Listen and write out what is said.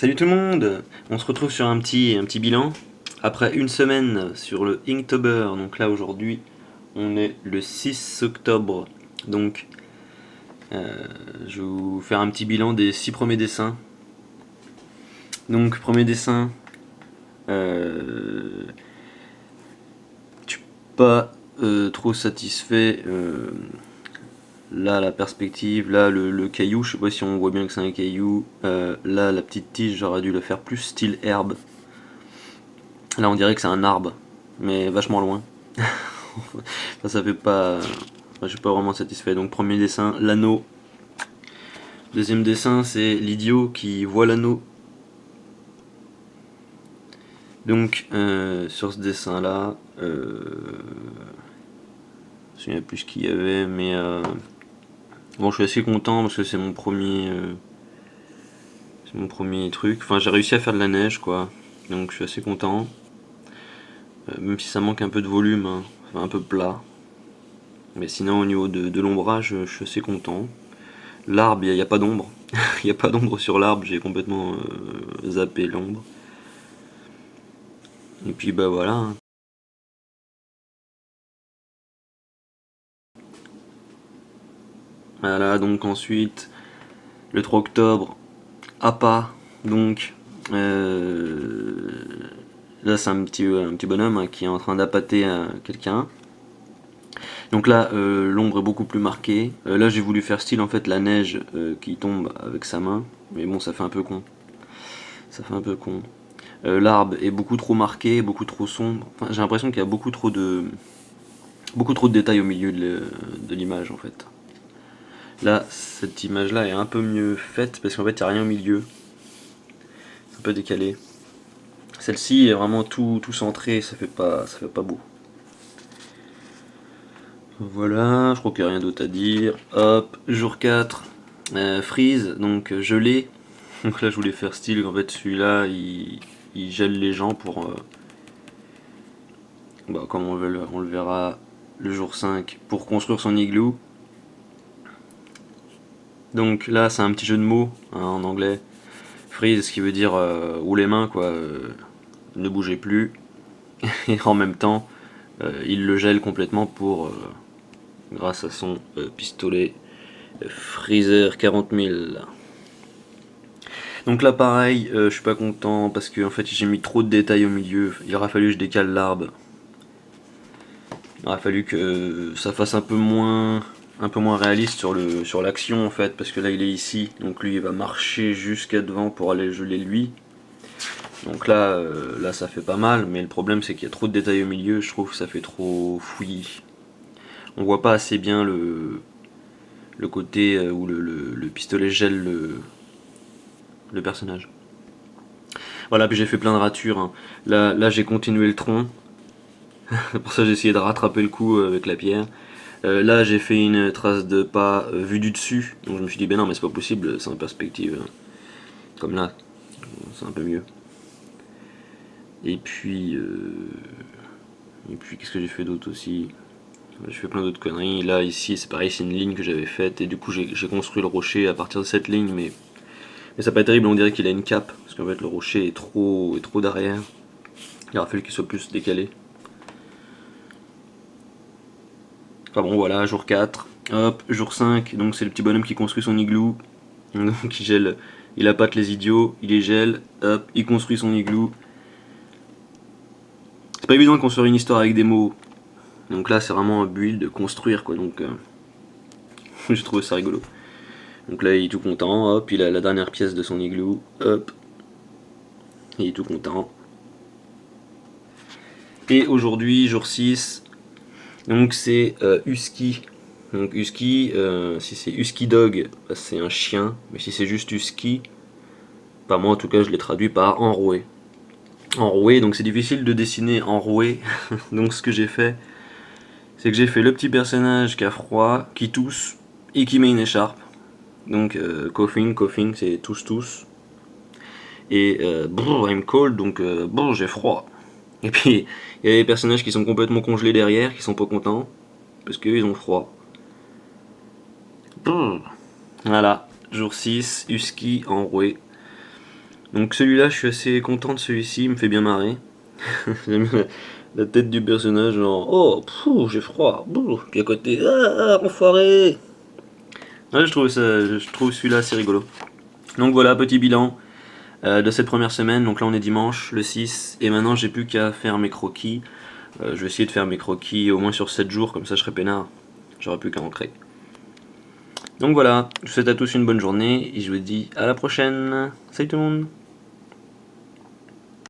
Salut tout le monde. On se retrouve sur un petit bilan. Après une semaine sur le Inktober, donc là aujourd'hui on est le 6 octobre. Donc je vais vous faire un petit bilan des 6 premiers dessins. Donc premier dessin, je suis pas trop satisfait. Là la perspective, là le caillou, je sais pas si on voit bien que c'est un caillou. Là la petite tige, j'aurais dû le faire plus style herbe. Là on dirait que c'est un arbre, mais vachement loin. Ça fait pas. Je suis pas vraiment satisfait. Donc premier dessin, l'anneau. Deuxième dessin, c'est l'idiot qui voit l'anneau. Donc sur ce dessin là, je me souviens plus ce qu'il y avait, mais bon, je suis assez content parce que c'est mon premier truc. Enfin, j'ai réussi à faire de la neige, quoi. Donc je suis assez content. Même si ça manque un peu de volume, hein. Enfin, un peu plat. Mais sinon, au niveau de l'ombrage, je suis assez content. L'arbre, il n'y a pas d'ombre. Il n'y a pas d'ombre sur l'arbre, j'ai complètement zappé l'ombre. Et puis bah voilà, hein. Voilà, donc ensuite, le 3 octobre, APA, donc là c'est un petit bonhomme, hein, qui est en train d'appâter quelqu'un. Donc là, l'ombre est beaucoup plus marquée. Là j'ai voulu faire style en fait la neige qui tombe avec sa main, mais bon ça fait un peu con. Ça fait un peu con. L'arbre est beaucoup trop marqué, beaucoup trop sombre. Enfin, j'ai l'impression qu'il y a beaucoup trop de détails au milieu de l'image en fait. Là, cette image-là est un peu mieux faite parce qu'en fait, il n'y a rien au milieu. C'est un peu décalé. Celle-ci est vraiment tout centré, ça fait pas beau. Voilà, je crois qu'il n'y a rien d'autre à dire. Hop, jour 4, freeze, donc gelé. Donc là, je voulais faire style, en fait, celui-là, il gèle les gens pour. Bah, comme on le verra le jour 5, pour construire son igloo. Donc là, c'est un petit jeu de mots, hein, en anglais. Freeze, ce qui veut dire ou les mains, quoi. Ne bougez plus. Et en même temps, il le gèle complètement grâce à son pistolet Freezer 40 000. Donc là pareil, je suis pas content parce que en fait j'ai mis trop de détails au milieu. Il aurait fallu que je décale l'arbre. Il aurait fallu que ça fasse un peu moins réaliste sur l'action en fait, parce que là il est ici, donc lui il va marcher jusqu'à devant pour aller geler lui. Donc là, là ça fait pas mal, mais le problème c'est qu'il y a trop de détails au milieu, je trouve que ça fait trop fouillis. On voit pas assez bien le côté où le pistolet gèle le personnage. Voilà, puis j'ai fait plein de ratures, hein. Là j'ai continué le tronc, pour ça j'ai essayé de rattraper le coup avec la pierre. Là j'ai fait une trace de pas vue du dessus, donc je me suis dit ben non mais c'est pas possible, c'est en perspective, hein. Comme là, c'est un peu mieux. Et puis, qu'est-ce que j'ai fait d'autre aussi? J'ai fait plein d'autres conneries. Là, ici, c'est pareil, c'est une ligne que j'avais faite. Et du coup, j'ai construit le rocher à partir de cette ligne. Mais c'est pas terrible, on dirait qu'il a une cape. Parce qu'en fait, le rocher est trop derrière. Il aurait fallu qu'il soit plus décalé. Enfin bon, voilà, jour 4. Hop, jour 5. Donc, c'est le petit bonhomme qui construit son igloo. Donc, il gèle. Il appâte les idiots, il les gèle. Hop, il construit son igloo. C'est pas évident de construire une histoire avec des mots. Donc là, c'est vraiment un build de construire, quoi. Donc, j'ai trouvé ça rigolo. Donc là, il est tout content, hop, il a la dernière pièce de son igloo, hop, il est tout content. Et aujourd'hui, jour 6, donc c'est Husky. Donc Husky, si c'est Husky Dog, bah, c'est un chien, mais si c'est juste Husky, bah moi en tout cas je l'ai traduit par enroué. Enroué, donc c'est difficile de dessiner enroué, donc ce que j'ai fait, c'est que j'ai fait le petit personnage qui a froid, qui tousse, et qui met une écharpe. Donc coughing, c'est tous. Et I'm cold, donc j'ai froid. Et puis il y a des personnages qui sont complètement congelés derrière, qui sont pas contents, parce qu'ils ont froid. Brrr. Voilà, jour 6, Husky enroué. Donc celui-là, je suis assez content de celui-ci, il me fait bien marrer. J'aime bien la tête du personnage, genre oh, j'ai froid, puis à côté, enfoiré. Ouais, je trouve celui-là assez rigolo. Donc voilà, petit bilan de cette première semaine. Donc là, on est dimanche, le 6, et maintenant, j'ai plus qu'à faire mes croquis. Je vais essayer de faire mes croquis au moins sur 7 jours, comme ça, je serai peinard. J'aurai plus qu'à ancrer. Donc voilà, je vous souhaite à tous une bonne journée, et je vous dis à la prochaine. Salut tout le monde!